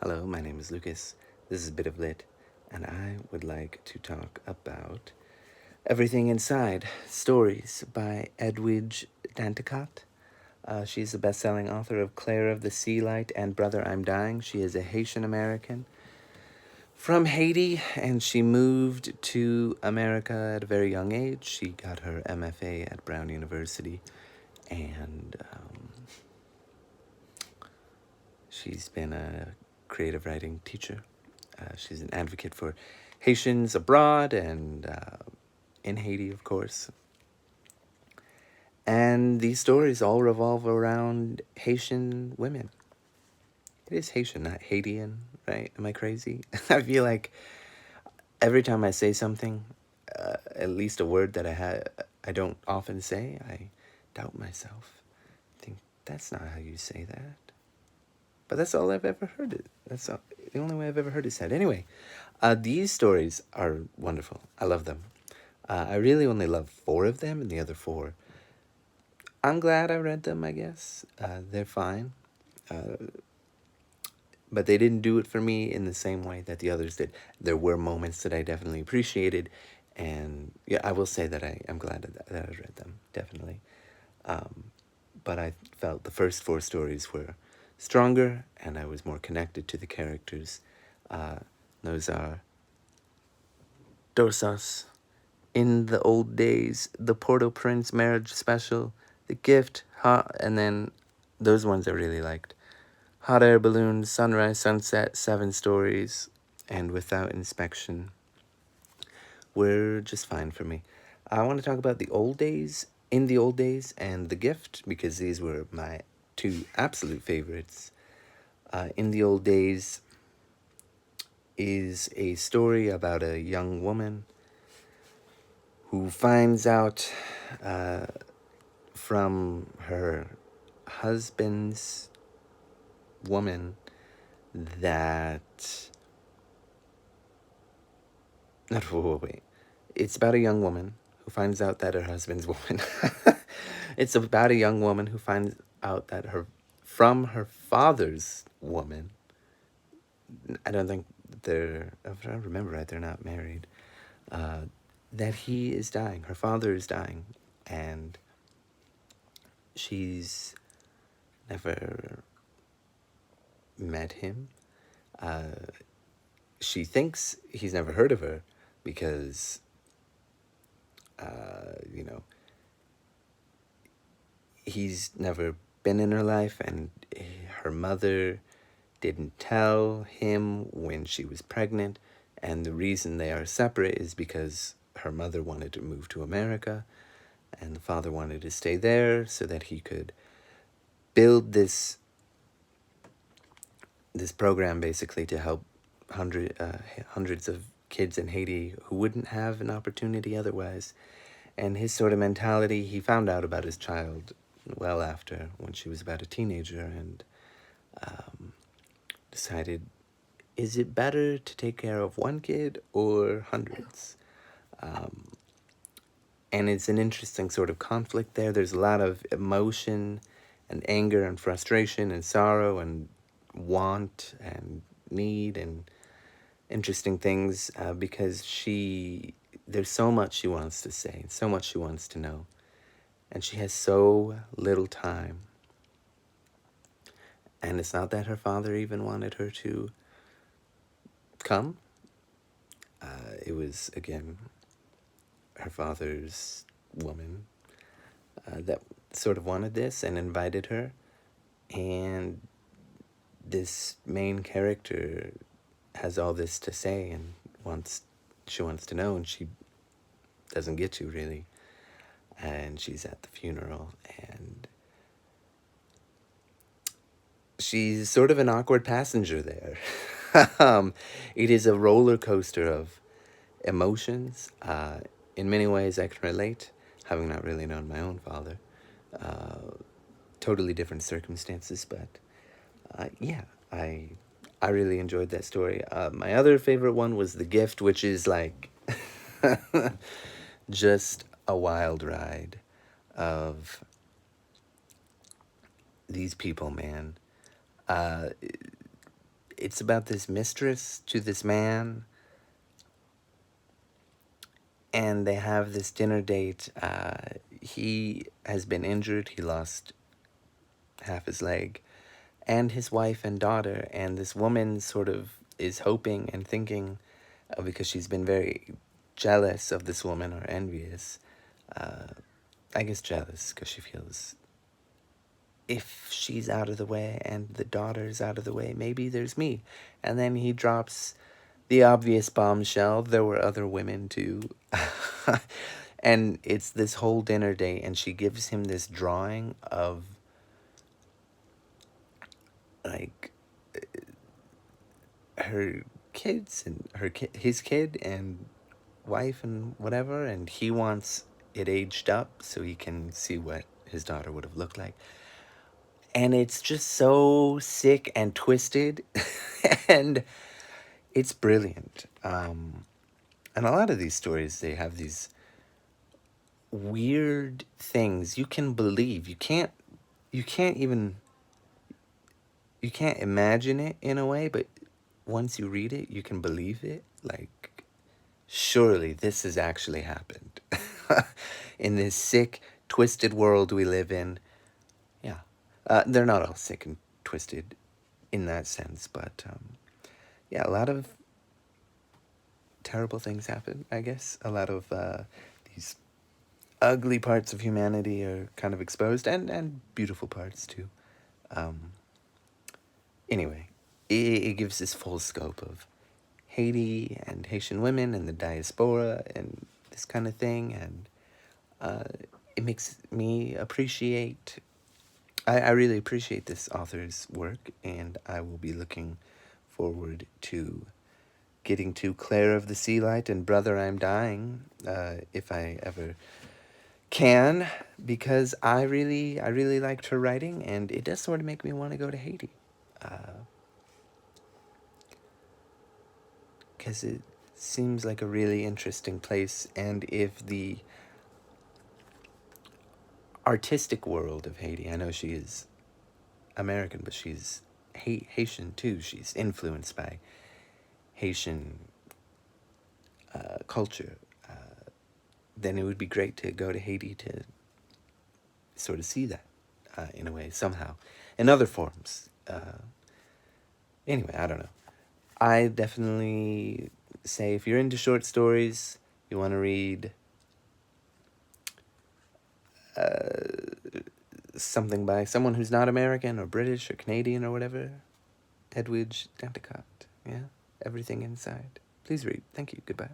Hello, my name is Lucas. This is a Bit of Lit, and I would like to talk about Everything Inside Stories by Edwidge Danticat. She's the best selling author of Claire of the Sea Light and Brother, I'm Dying. She is a Haitian American from Haiti, and she moved to America at a very young age. She got her MFA at Brown University, and she's been a creative writing teacher. She's an advocate for Haitians abroad and in Haiti, of course. And these stories all revolve around Haitian women. It is Haitian, not Haitian, right? Am I crazy? I feel like every time I say something, at least a word that I don't often say, I doubt myself. I think that's not how you say that. But that's all I've ever heard it. That's all, the only way I've ever heard it said. Anyway, these stories are wonderful. I love them. I really only love 4 of them, and the other 4, I'm glad I read them, I guess. They're fine. But they didn't do it for me in the same way that the others did. There were moments that I definitely appreciated, and yeah, I will say that I'm glad that I read them, definitely. But I felt the first 4 stories were stronger, and I was more connected to the characters. Those are Dosas, In the Old Days, The Port-au-Prince Marriage Special, The Gift, and then those ones I really liked. Hot Air Balloon, Sunrise, Sunset, 7 Stories, and Without Inspection were just fine for me. I want to talk about the old days, In the Old Days, and The Gift, because these were my 2 absolute favorites. In the Old Days is a story about a young woman who finds out from her husband's woman that... Wait. It's about a young woman who finds out that her husband's woman. It's about a young woman who finds out that from her father's woman. I don't think if I remember right, they're not married. That he is dying. Her father is dying, and she's never met him. She thinks he's never heard of her because, you know, he's never been in her life, and her mother didn't tell him when she was pregnant, and the reason they are separate is because her mother wanted to move to America, and the father wanted to stay there so that he could build this program basically to help hundreds of kids in Haiti who wouldn't have an opportunity otherwise. And his sort of mentality, he found out about his child well after, when she was about a teenager, and decided, is it better to take care of one kid or hundreds? And it's an interesting sort of conflict there. There's a lot of emotion and anger and frustration and sorrow and want and need and interesting things, because there's so much she wants to say, so much she wants to know, and she has so little time. And it's not that her father even wanted her to come. It was, again, her father's woman that sort of wanted this and invited her. And this main character has all this to say and she wants to know, and she doesn't get to, really. And she's at the funeral, and she's sort of an awkward passenger there. It is a roller coaster of emotions. In many ways, I can relate, having not really known my own father. Totally different circumstances, but yeah, I really enjoyed that story. My other favorite one was The Gift, which is like just a wild ride of these people, man. it's about this mistress to this man, and they have this dinner date. He has been injured. He lost half his leg, and his wife and daughter. And this woman sort of is hoping and thinking, because she's been very jealous of this woman, or envious. I guess jealous, because she feels if she's out of the way and the daughter's out of the way, maybe there's me. And then he drops the obvious bombshell. There were other women too. And it's this whole dinner date, and she gives him this drawing of, like, her kids and his kid and wife and whatever, and he wants it aged up so he can see what his daughter would have looked like. And it's just so sick and twisted. And it's brilliant. And a lot of these stories, they have these weird things you can believe. You can't even, you can't imagine it in a way, but once you read it, you can believe it. Like, surely this has actually happened. In this sick, twisted world we live in. Yeah. They're not all sick and twisted in that sense, but yeah, a lot of terrible things happen, I guess. A lot of these ugly parts of humanity are kind of exposed, and beautiful parts too. Anyway, it gives this full scope of Haiti and Haitian women and the diaspora and this kind of thing, and it makes me appreciate. I really appreciate this author's work, and I will be looking forward to getting to Claire of the Sea Light and Brother I'm Dying, if I ever can, because I really liked her writing, and it does sort of make me want to go to Haiti, because it seems like a really interesting place. And if the artistic world of Haiti, I know she is American, but she's Haitian too. She's influenced by Haitian culture. Then it would be great to go to Haiti to sort of see that, in a way, somehow, in other forms. Anyway, I don't know. I definitely say, if you're into short stories, you want to read something by someone who's not American or British or Canadian or whatever, Edwidge, Danticat, yeah, everything inside. Please read. Thank you. Goodbye.